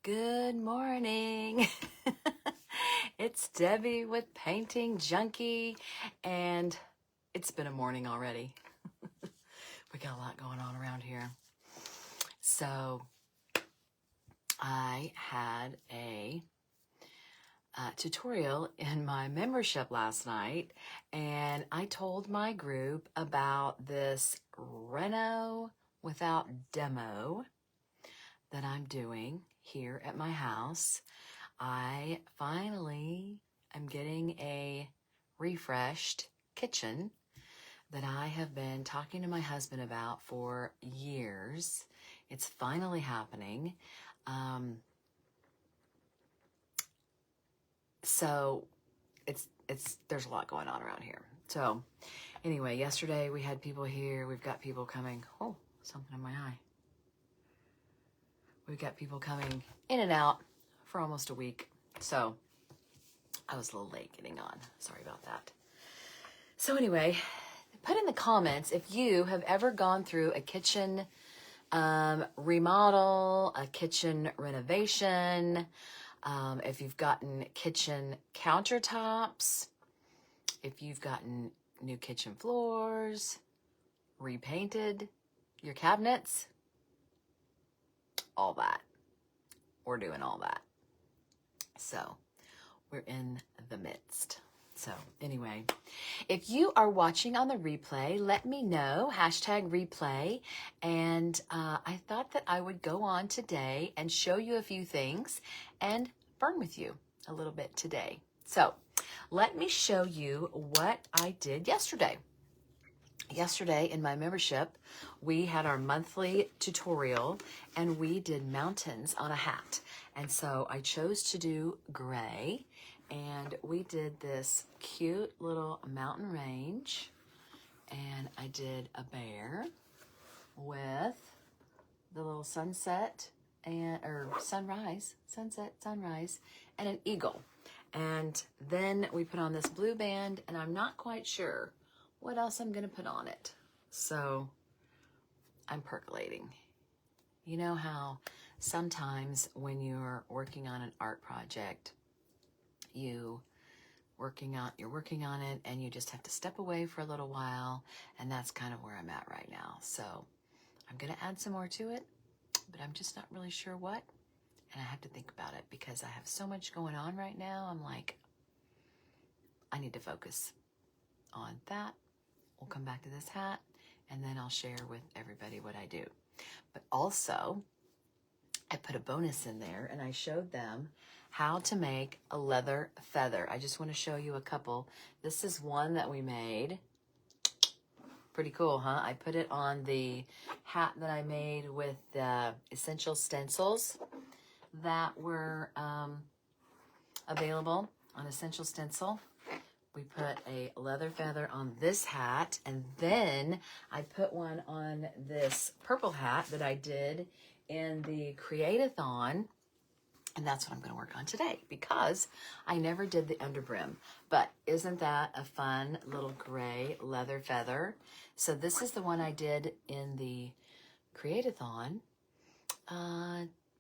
Good morning. It's Debbie with Painting Junkie, and it's been a morning already. We got a lot going on around here. So I had a tutorial in my membership last night, and I told my group about this reno without demo that I'm doing here at my house. I finally am getting a refreshed kitchen that I have been talking to my husband about for years. It's finally happening. So there's a lot going on around here. So anyway, yesterday we had people here. We've got people coming. Oh, something in my eye. We've got people coming in and out for almost a week. So I was a little late getting on. Sorry about that. So anyway, put in the comments if you have ever gone through a kitchen remodel, a kitchen renovation, if you've gotten kitchen countertops, if you've gotten new kitchen floors, repainted your cabinets, all that. We're doing all that. So we're in the midst. So anyway, if you are watching on the replay, let me know, #replay. And I thought that I would go on today and show you a few things and burn with you a little bit today. So let me show you what I did yesterday. Yesterday in my membership, we had our monthly tutorial and we did mountains on a hat. And so I chose to do gray, and we did this cute little mountain range, and I did a bear with the little sunset or sunrise, and an eagle. And then we put on this blue band, and I'm not quite sure what else I'm going to put on it. So I'm percolating. You know how sometimes when you're working on an art project, you're working on it and you just have to step away for a little while, and that's kind of where I'm at right now. So I'm going to add some more to it, but I'm just not really sure what, and I have to think about it because I have so much going on right now. I'm like, I need to focus on that. We'll come back to this hat, and then I'll share with everybody what I do. But also, I put a bonus in there, and I showed them how to make a leather feather. I just want to show you a couple. This is one that we made. Pretty cool, huh? I put it on the hat that I made with the essential stencils that were available on Essential Stencil. We put a leather feather on this hat, and then I put one on this purple hat that I did in the Create-a-thon, and that's what I'm going to work on today because I never did the underbrim. But isn't that a fun little gray leather feather? So this is the one I did in the Create-a-thon,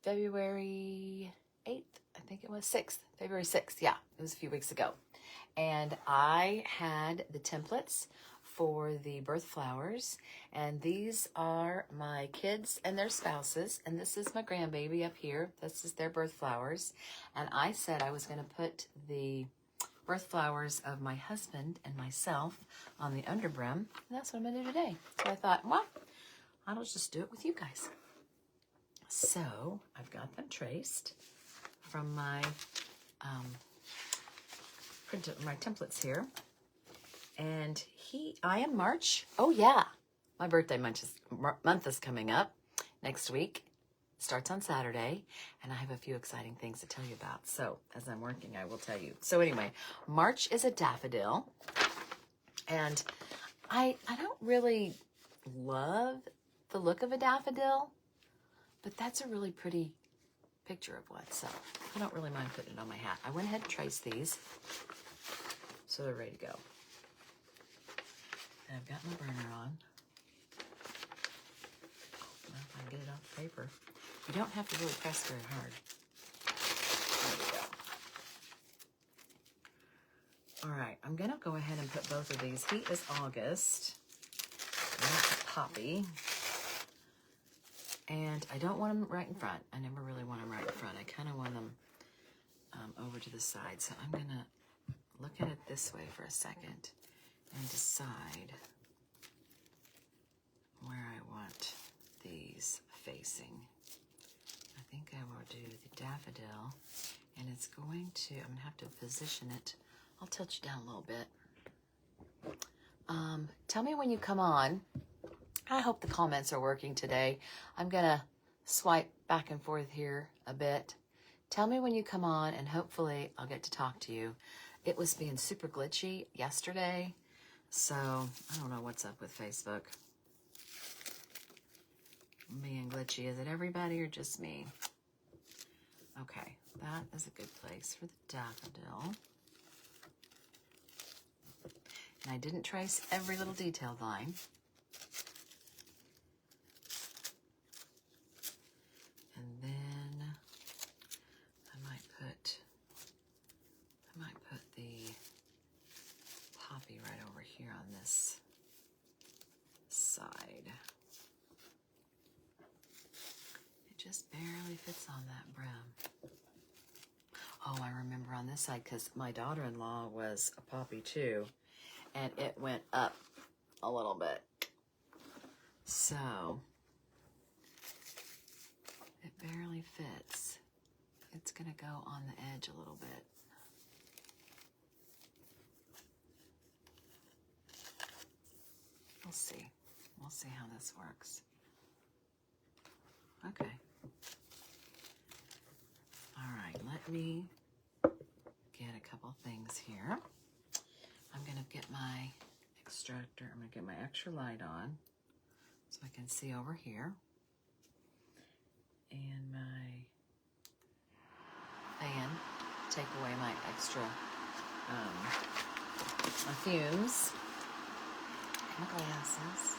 February 8th, I think it was 6th, February 6th. Yeah, it was a few weeks ago. And I had the templates for the birth flowers, and these are my kids and their spouses, and this is my grandbaby up here. This is their birth flowers, and I said I was going to put the birth flowers of my husband and myself on the underbrim, and that's what I'm going to do today. So I thought, well, I'll just do it with you guys. So I've got them traced from my my templates here, and I am March. Oh yeah, my birthday month is coming up next week. It starts on Saturday, and I have a few exciting things to tell you about. So as I'm working, I will tell you. So anyway, March is a daffodil, and I don't really love the look of a daffodil, but that's a really pretty picture of one, so I don't really mind putting it on my hat. I went ahead and traced these so they're ready to go. And I've got my burner on. Well, if I can get it off the paper. You don't have to really press very hard. All right, I'm gonna go ahead and put both of these. He is August. That's Poppy. And I don't want them right in front. I never really want them right in front. I kind of want them over to the side. So I'm gonna look at it this way for a second and decide where I want these facing. I think I will do the daffodil, and it's going to, I'm gonna have to position it. I'll tilt you down a little bit. Tell me when you come on. I hope the comments are working today. I'm gonna swipe back and forth here a bit. Tell me when you come on, and hopefully I'll get to talk to you. It was being super glitchy yesterday, so I don't know what's up with Facebook. Being glitchy, is it everybody or just me? Okay, that is a good place for the daffodil. And I didn't trace every little detailed line. And then I might put the poppy right over here on this side. It just barely fits on that brim. Oh, I remember on this side, because my daughter-in-law was a poppy too, and it went up a little bit. So it barely fits. It's gonna go on the edge a little bit. We'll see. We'll see how this works. Okay. All right, let me get a couple things here. I'm gonna get my extractor, I'm gonna get my extra light on so I can see over here. And my fan, take away my extra my fumes. My glasses.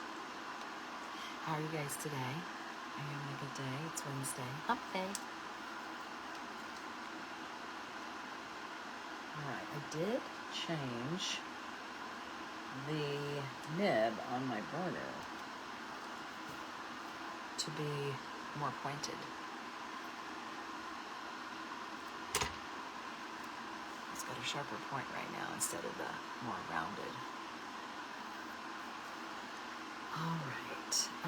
How are you guys today? Are you having a good day? It's Wednesday. Hump day. Alright, I did change the nib on my burner to be more pointed. It's got a sharper point right now instead of the more rounded. Alright, I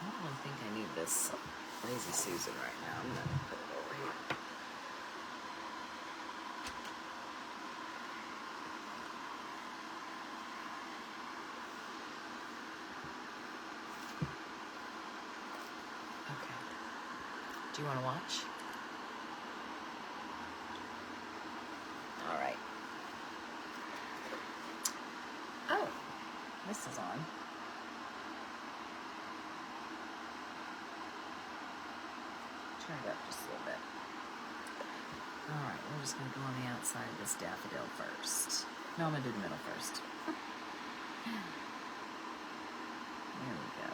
don't really think I need this Lazy Susan right now. I'm gonna put it over here. Okay. Do you want to watch? All right. Oh, this is on. Turn it up just a little bit. All right, we're just going to go on the outside of this daffodil first. No, I'm going to do the middle first. There we go.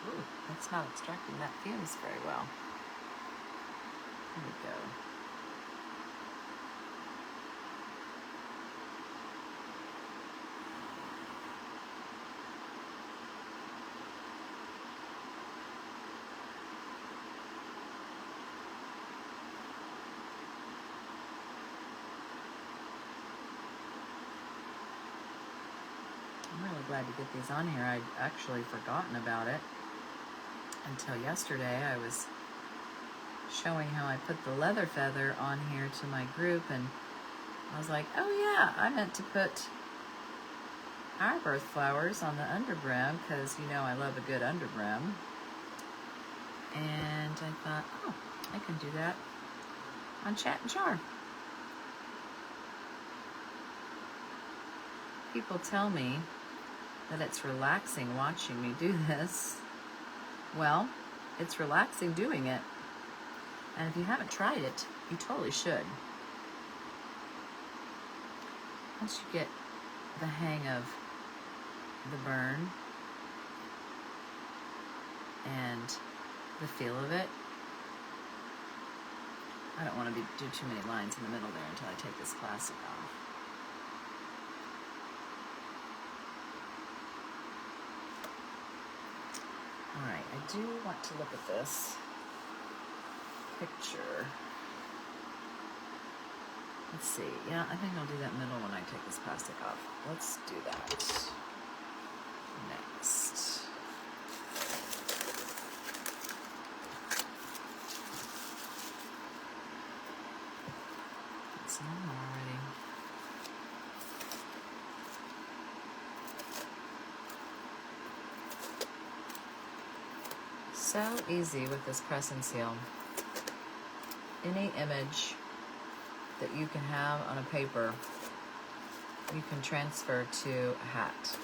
Ooh, that's not extracting that fumes very well. Here we go. I'm really glad to get these on here. I'd actually forgotten about it until yesterday. I was showing how I put the leather feather on here to my group, and I was like, oh yeah, I meant to put our birth flowers on the underbrim, because you know I love a good underbrim. And I thought, oh, I can do that on Chat and Char. People tell me that it's relaxing watching me do this. Well, it's relaxing doing it. And if you haven't tried it, you totally should. Once you get the hang of the burn and the feel of it, I don't want to do too many lines in the middle there until I take this plastic off. Alright, I do want to look at this picture. Let's see. Yeah, I think I'll do that middle when I take this plastic off. Let's do that next. It's on already. So easy with this press and seal. Any image that you can have on a paper, you can transfer to a hat.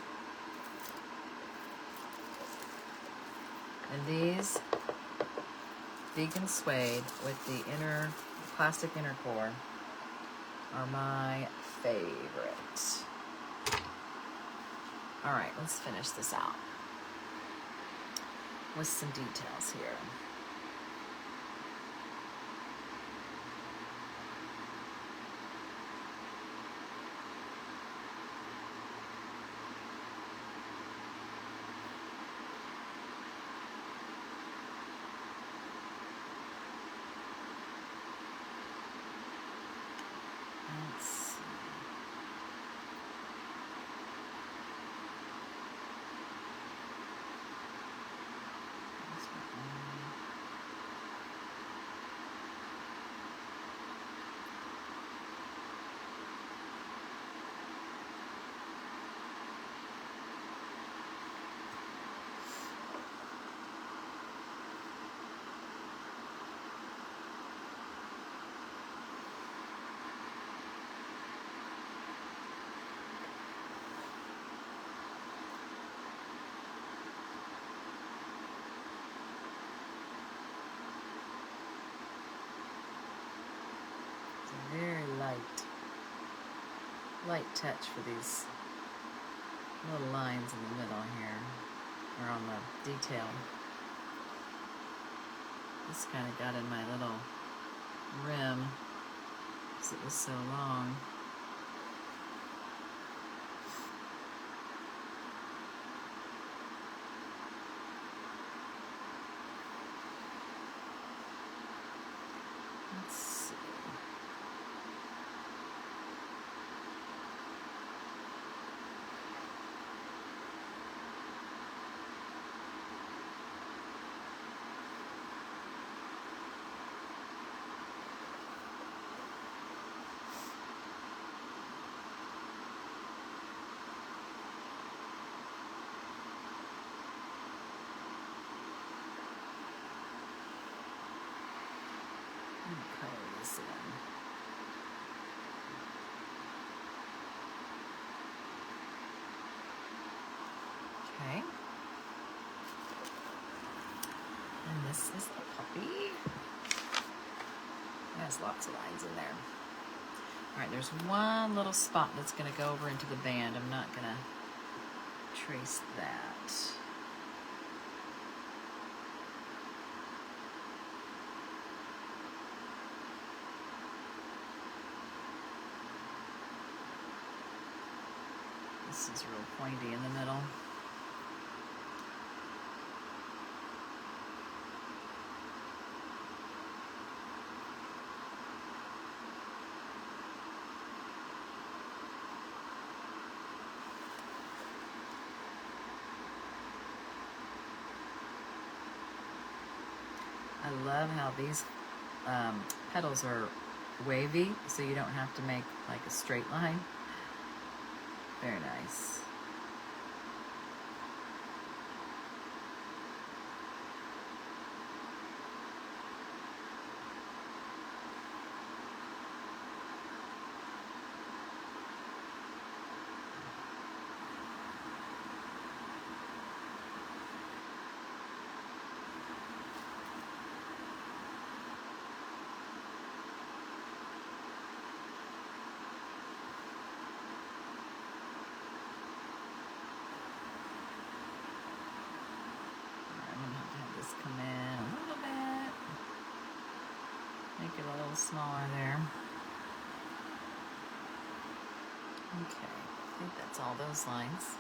And these vegan suede with the plastic inner core are my favorite. All right, let's finish this out with some details here. Let's see. Very light touch for these little lines in the middle here, or on the detail. This kind of got in my little rim because it was so long. Let's see. Color this in. Okay. And this is the puppy. It has lots of lines in there. All right, there's one little spot that's going to go over into the band. I'm not going to trace that. This is real pointy in the middle. I love how these petals are wavy, so you don't have to make like a straight line. Very nice. little smaller there. Okay, I think that's all those lines.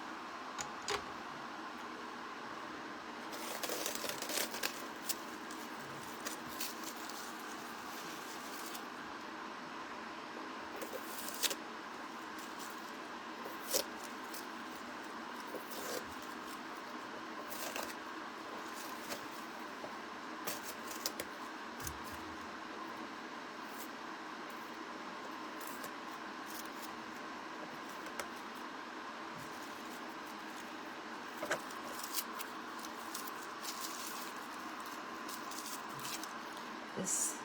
This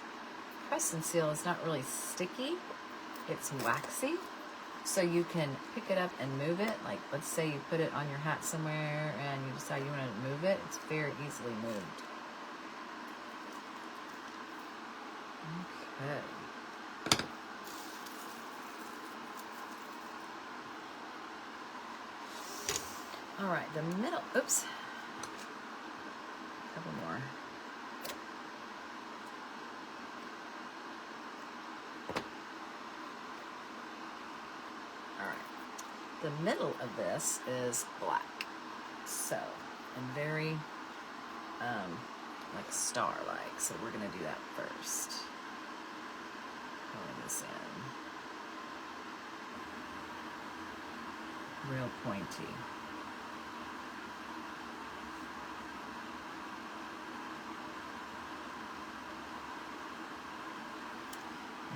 press and seal is not really sticky, it's waxy, so you can pick it up and move it. Like, let's say you put it on your hat somewhere and you decide you want to move it, it's very easily moved. Okay. All right, the middle, oops, a couple more. The middle of this is black, so, and very, like star-like, so we're gonna do that first. Color this in. Real pointy.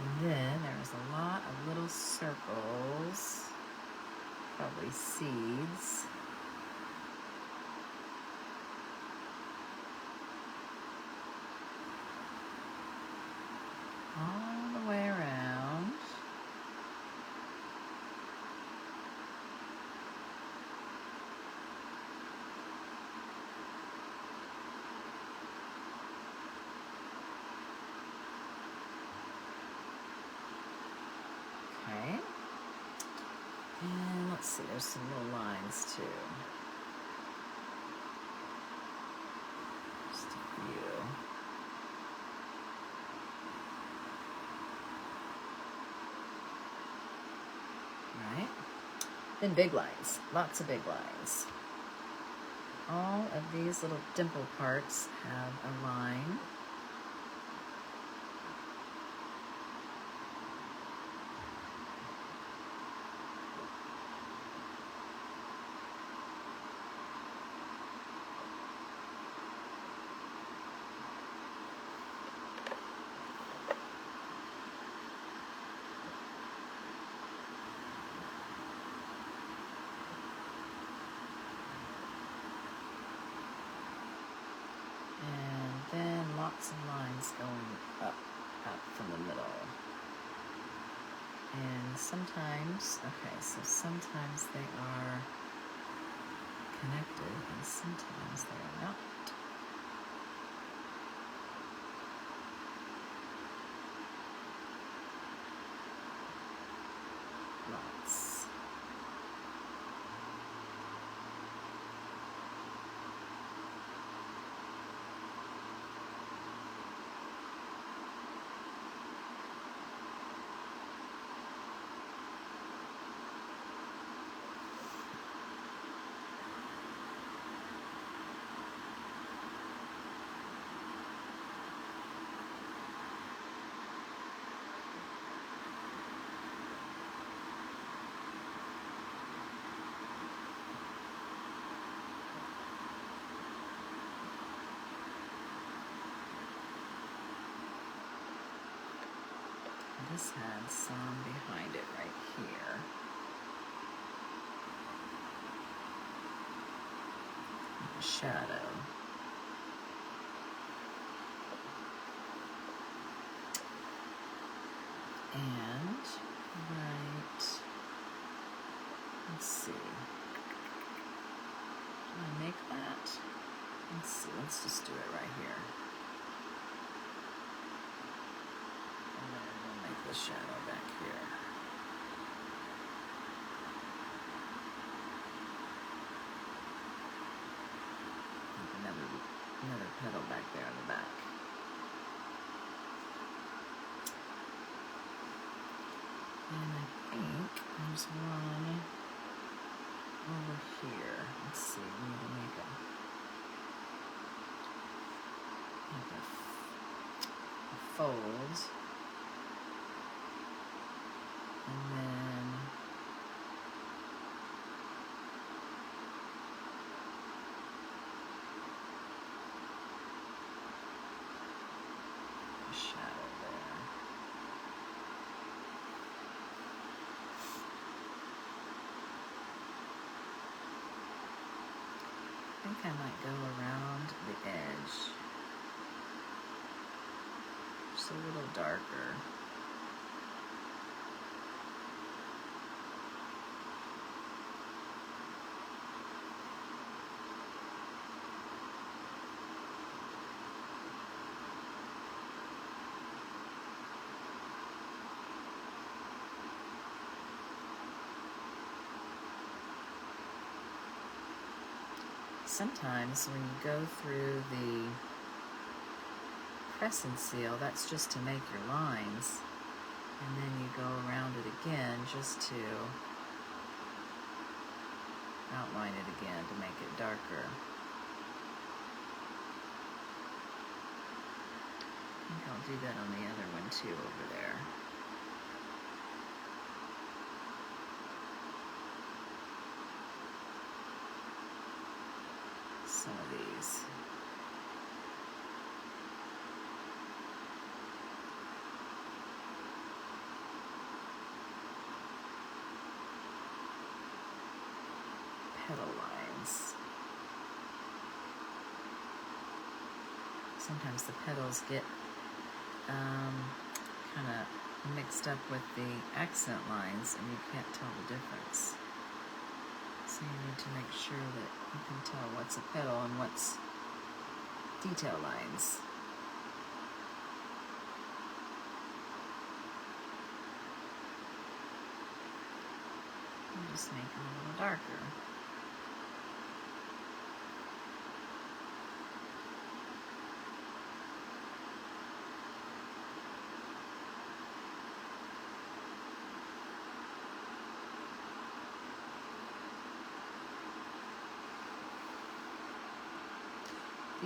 And then there's a lot of little circles. Probably seeds. All the way around. Okay. And let's see, there's some little lines too. Just a few. Right? Then big lines, lots of big lines. All of these little dimple parts have a line. Lots of lines going up from the middle. And sometimes, okay, so sometimes they are connected and sometimes they are not. Lots. This had some behind it right here. Like a shadow. And right, let's see. Can I make that? Let's see, let's just do it right here. The shadow back here. Another petal back there on the back. And I think there's one over here. Let's see, we need to make a fold. And then a shadow there. I think I might go around the edge. Just a little darker. Sometimes when you go through the press and seal, that's just to make your lines, and then you go around it again just to outline it again to make it darker. I think I'll do that on the other one too over there. Some of these. Petal lines. Sometimes the petals get kind of mixed up with the accent lines and you can't tell the difference. So you need to make sure that you can tell what's a petal and what's detail lines. And just make them a little darker.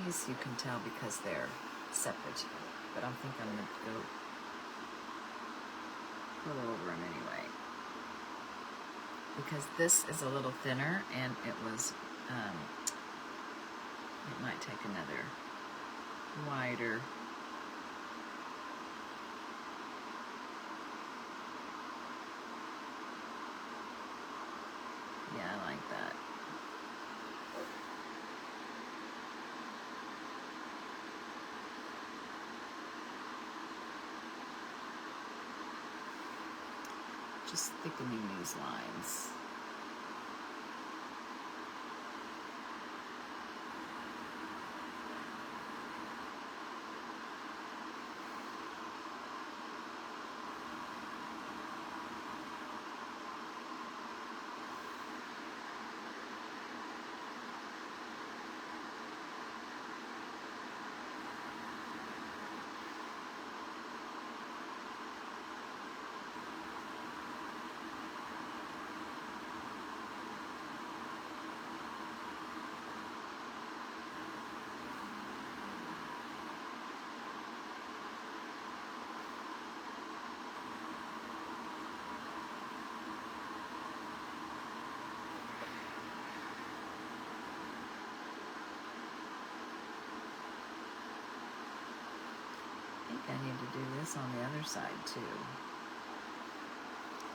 These you can tell because they're separate, but I think I'm going to go pull over them anyway. Because this is a little thinner and it was, it might take another wider. Yeah, I like that. Just thickening these lines. I need to do this on the other side too.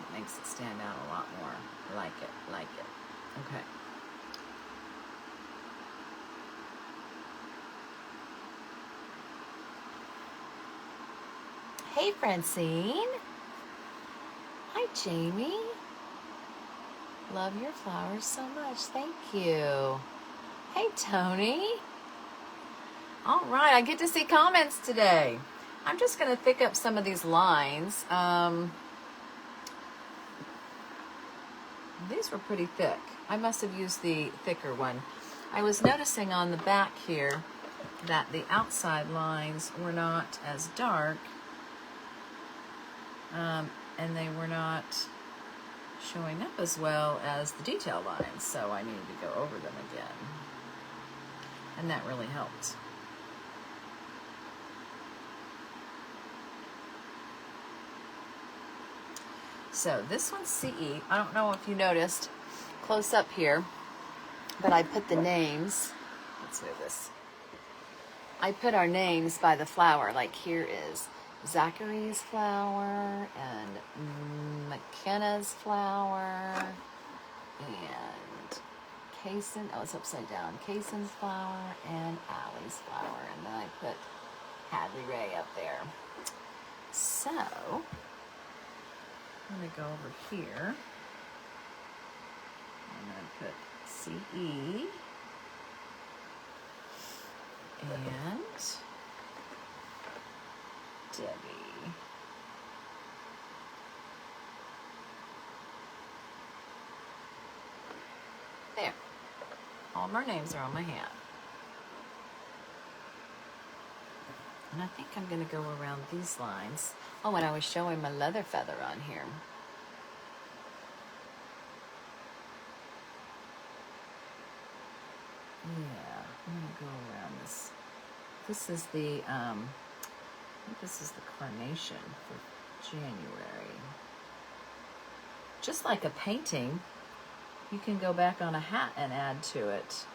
It makes it stand out a lot more. Like it, like it. Okay. Hey, Francine. Hi, Jamie. Love your flowers so much. Thank you. Hey, Tony. All right, I get to see comments today. I'm just going to thick up some of these lines. These were pretty thick. I must have used the thicker one. I was noticing on the back here that the outside lines were not as dark and they were not showing up as well as the detail lines, so I needed to go over them again, and that really helped. So this one's CE. I don't know if you noticed close up here, but I put the names. Let's move this. I put our names by the flower. Like here is Zachary's flower and McKenna's flower and Kaysen. Oh, it's upside down. Kaysen's flower and Allie's flower. And then I put Hadley Ray up there. So I'm going to go over here. I'm going to put CE and Debbie. There. All of our names are on my hat. And I think I'm going to go around these lines. Oh, and I was showing my leather feather on here. Yeah, I'm going to go around this. This is the, I think this is the carnation for January. Just like a painting, you can go back on a hat and add to it.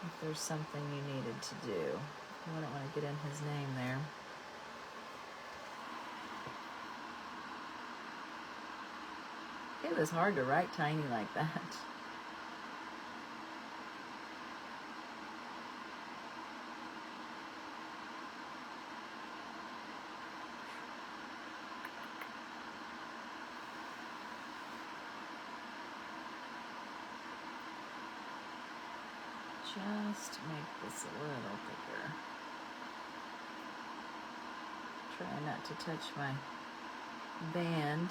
If there's something you needed to do. I don't want to get in his name there. It was hard to write tiny like that. Just make this a little thicker. Try not to touch my band.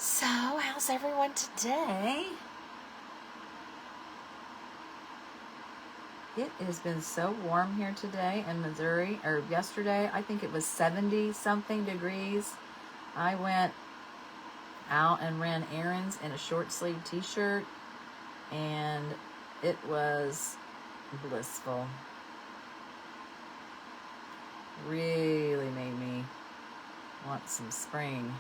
So, how's everyone today? It has been so warm here today in Missouri, or yesterday. I think it was 70 something degrees. I went out and ran errands in a short sleeve t-shirt, and it was blissful. Really made me want some spring.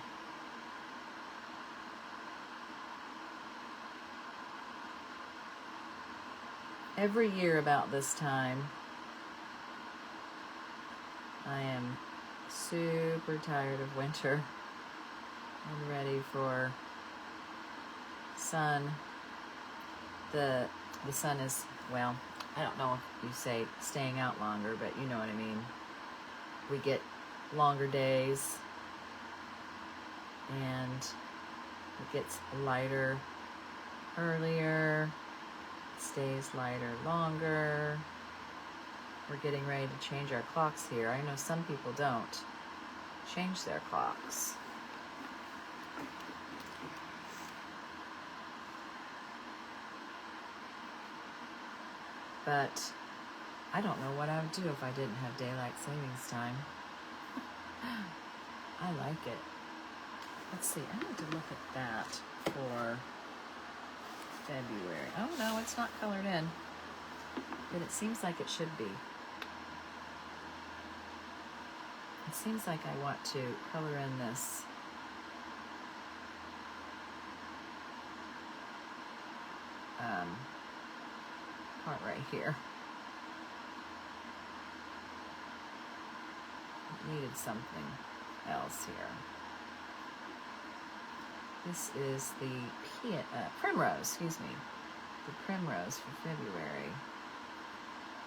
Every year about this time, I am super tired of winter. I'm ready for sun. The sun is, well, I don't know if you say staying out longer, but you know what I mean. We get longer days, and it gets lighter earlier. Stays lighter longer. We're getting ready to change our clocks here. I know some people don't change their clocks. But I don't know what I would do if I didn't have daylight savings time. I like it. Let's see, I need to look at that for February. Oh no, it's not colored in, but it seems like it should be. It seems like I want to color in this part right here. It needed something else here. This is the primrose, excuse me. The primrose for February.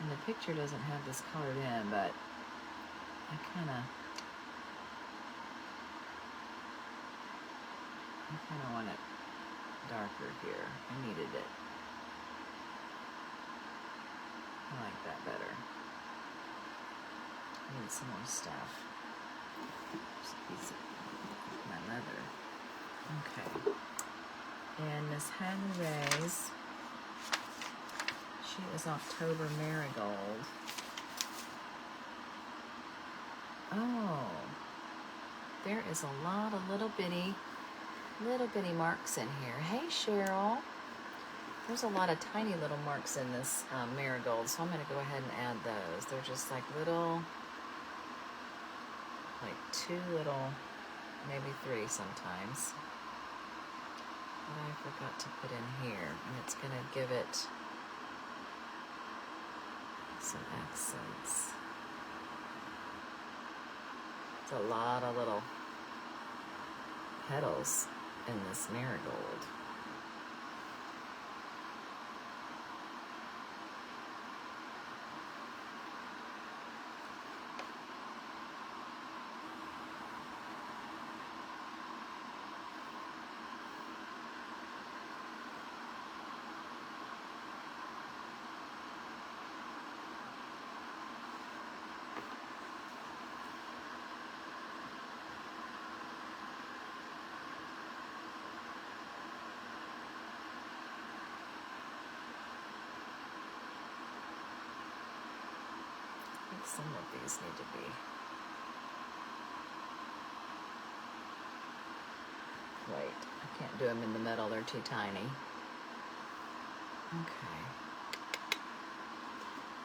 And the picture doesn't have this colored in, but I kind of want it darker here. I needed it. I like that better. I need some more stuff. Just a piece of my leather. Okay. And Miss Henry's, she is October Marigold. Oh, there is a lot of little bitty marks in here. Hey, Cheryl. There's a lot of tiny little marks in this marigold, so I'm going to go ahead and add those. They're just like little, like 2 little, maybe 3 sometimes. But I forgot to put in here, and it's going to give it some accents. It's a lot of little petals in this marigold. Some of these need to be wait, I can't do them in the middle, they're too tiny. Okay.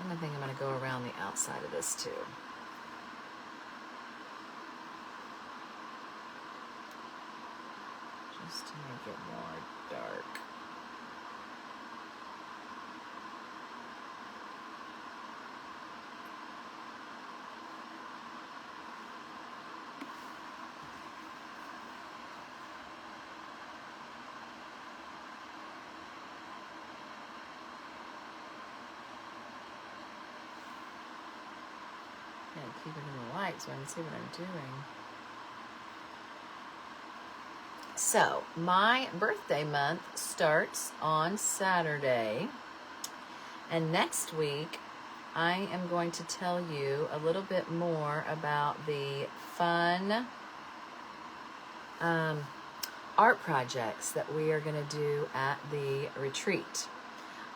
And I think I'm going to go around the outside of this too. Just to make it more dark. Keep it in the light so I can see what I'm doing. So, my birthday month starts on Saturday. And next week, I am going to tell you a little bit more about the fun art projects that we are going to do at the retreat.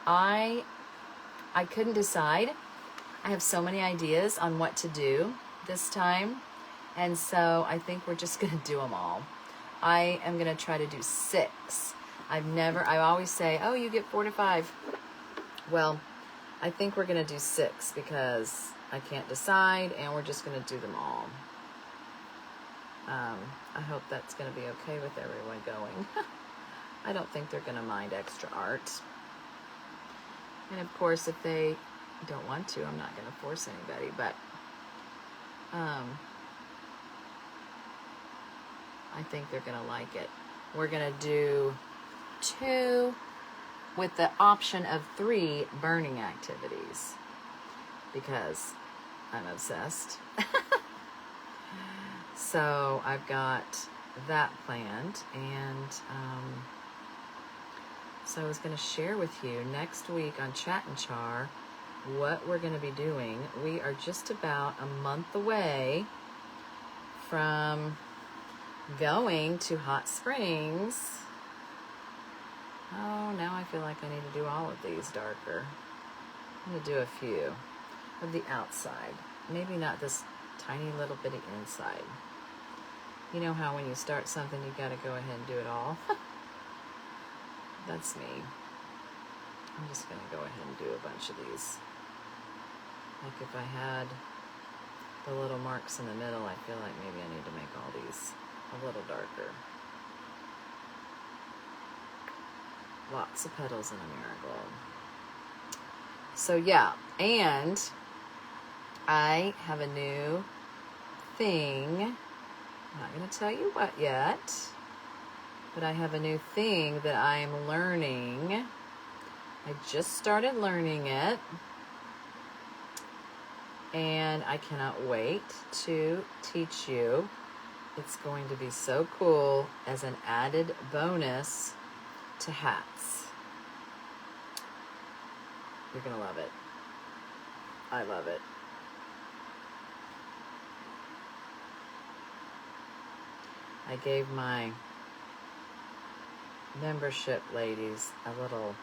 I couldn't decide. I have so many ideas on what to do this time, and so I think we're just going to do them all. I am going to try to do 6. I always say, oh, you get 4 to 5. Well, I think we're going to do 6 because I can't decide, and we're just going to do them all. I hope that's going to be okay with everyone going. I don't think they're going to mind extra art. And of course, if they don't want to, I'm not going to force anybody, but I think they're going to like it. We're going to do 2 with the option of 3 burning activities because I'm obsessed. So I've got that planned, and so I was going to share with you next week on Chat and Char what we're going to be doing. We are just about a month away from going to Hot Springs. Oh, now I feel like I need to do all of these darker. I'm going to do a few of the outside. Maybe not this tiny little bitty inside. You know how when you start something, you got to go ahead and do it all? That's me. I'm just going to go ahead and do a bunch of these. Like if I had the little marks in the middle, I feel like maybe I need to make all these a little darker. Lots of petals in a marigold. So yeah, and I have a new thing. I'm not going to tell you what yet, but I have a new thing that I'm learning. I just started learning it. and I cannot wait to teach you. It's going to be so cool as an added bonus to hats. You're gonna love it. I love it. I gave my membership ladies a little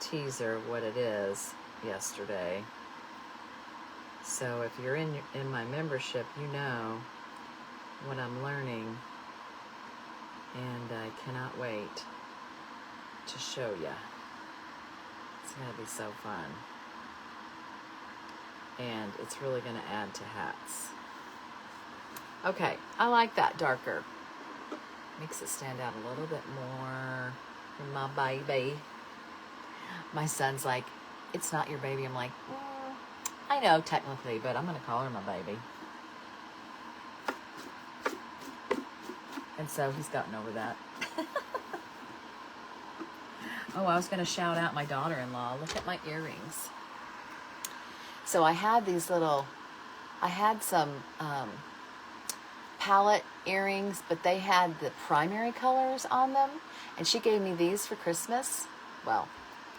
teaser of what it is yesterday. So if you're in my membership, you know what I'm learning, and I cannot wait to show you. It's gonna be so fun, and it's really gonna add to hats. Okay, I like that darker. Makes it stand out a little bit more than my baby. My son's like, it's not your baby. I'm like, I know technically, but I'm gonna call her my baby. And so he's gotten over that. Oh, I was gonna shout out my daughter-in-law. Look at my earrings. So I had these little, I had some palette earrings, but they had the primary colors on them, and she gave me these for Christmas. Well,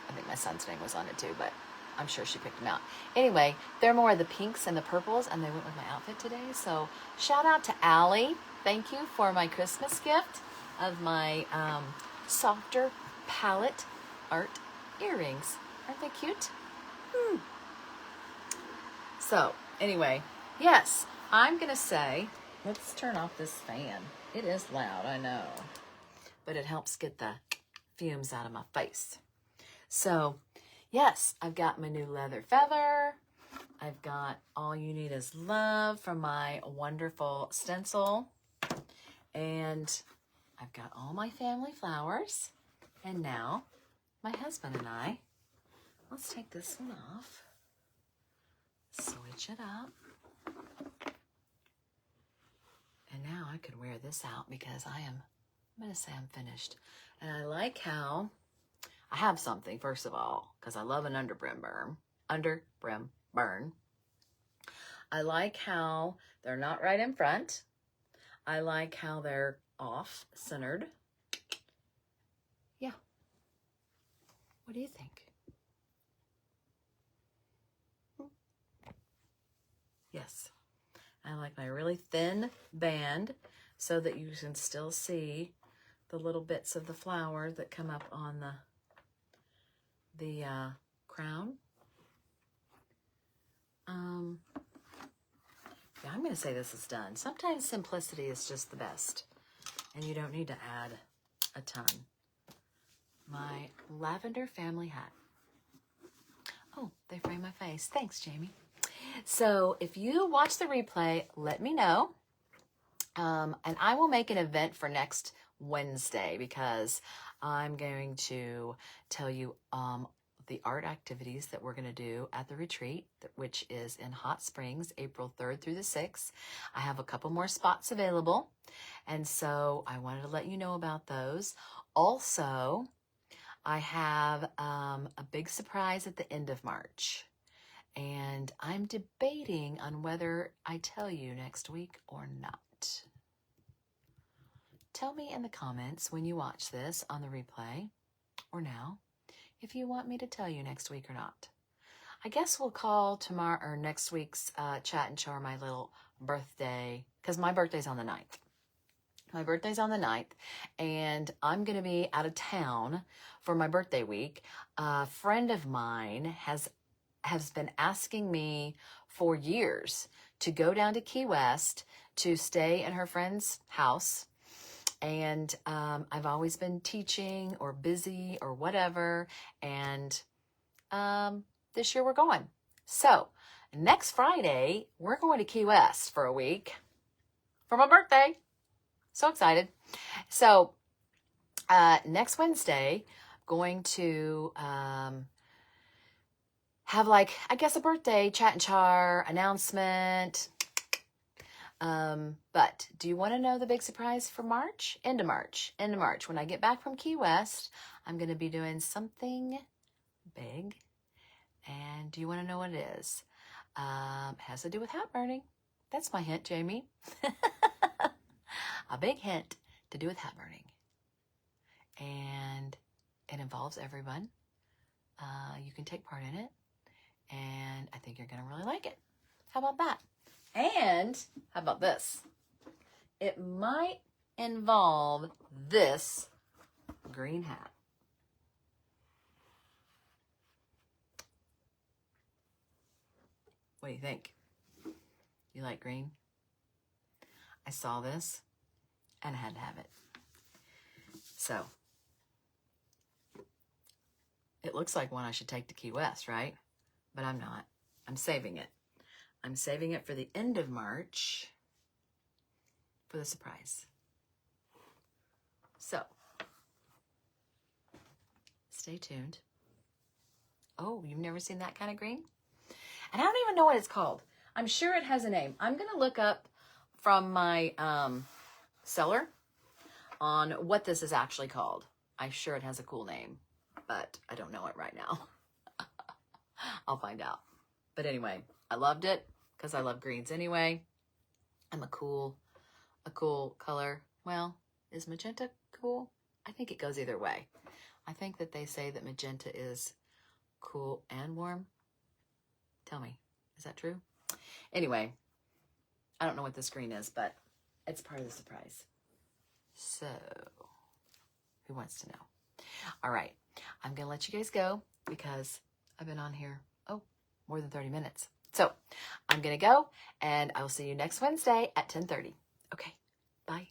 I think my son's name was on it too, but I'm sure she picked them out. Anyway, they're more of the pinks and the purples, and they went with my outfit today. So shout out to Allie. Thank you for my Christmas gift of my softer palette art earrings. Aren't they cute? So anyway, yes, I'm gonna say, let's turn off this fan. It is loud, I know, but it helps get the fumes out of my face. So yes, I've got my new leather feather. I've got All You Need Is Love from my wonderful Stencil. And I've got all my family flowers. And now my husband and I, let's take this one off. Switch it up. And now I could wear this out because I'm going to say I'm finished. And I like how I have something, first of all, because I love an underbrim burn. I like how they're not right in front. I like how they're off-centered. Yeah. What do you think? Yes. I like my really thin band so that you can still see the little bits of the flower that come up on the crown. Yeah, I'm going to say this is done. Sometimes simplicity is just the best, and you don't need to add a ton. My lavender family hat. Oh, they frame my face. Thanks, Jamie. So if you watch the replay, let me know. And I will make an event for next Wednesday because I'm going to tell you the art activities that we're going to do at the retreat, which is in Hot Springs, April 3rd through the 6th. I have a couple more spots available, and so I wanted to let you know about those. Also, I have a big surprise at the end of March, and I'm debating on whether I tell you next week or not. Tell me in the comments when you watch this on the replay or now if you want me to tell you next week or not. I guess we'll call tomorrow or next week's Chat and Char my little birthday, because my birthday's on the 9th. My birthday's on the 9th, and I'm going to be out of town for my birthday week. A friend of mine has been asking me for years to go down to Key West to stay in her friend's house. And I've always been teaching or busy or whatever. And this year we're going. So next Friday, we're going to Key West for a week for my birthday. So excited. So next Wednesday, going to have I guess a birthday Chat and Char announcement. But do you want to know the big surprise for March? End of March. When I get back from Key West, I'm going to be doing something big And do you want to know what it is? It has to do with hat burning. That's my hint, Jamie. A big hint to do with hat burning. And it involves everyone. You can take part in it. And I think you're going to really like it. How about that? And how about this? It might involve this green hat. What do you think? You like green? I saw this and I had to have it. So, it looks like one I should take to Key West, right? But I'm not. I'm saving it. I'm saving it for the end of March for the surprise. So, stay tuned. Oh, you've never seen that kind of green? And I don't even know what it's called. I'm sure it has a name. I'm going to look up from my seller on what this is actually called. I'm sure it has a cool name, but I don't know it right now. I'll find out. But anyway, I loved it because I love greens anyway. I'm a cool color. Well, is magenta cool? I think it goes either way. I think that they say that magenta is cool and warm. Tell me, is that true? Anyway, I don't know what this green is, but it's part of the surprise. So, who wants to know? All right, I'm going to let you guys go because I've been on here, more than 30 minutes. So, I'm going to go, and I will see you next Wednesday at 10:30. Okay, bye.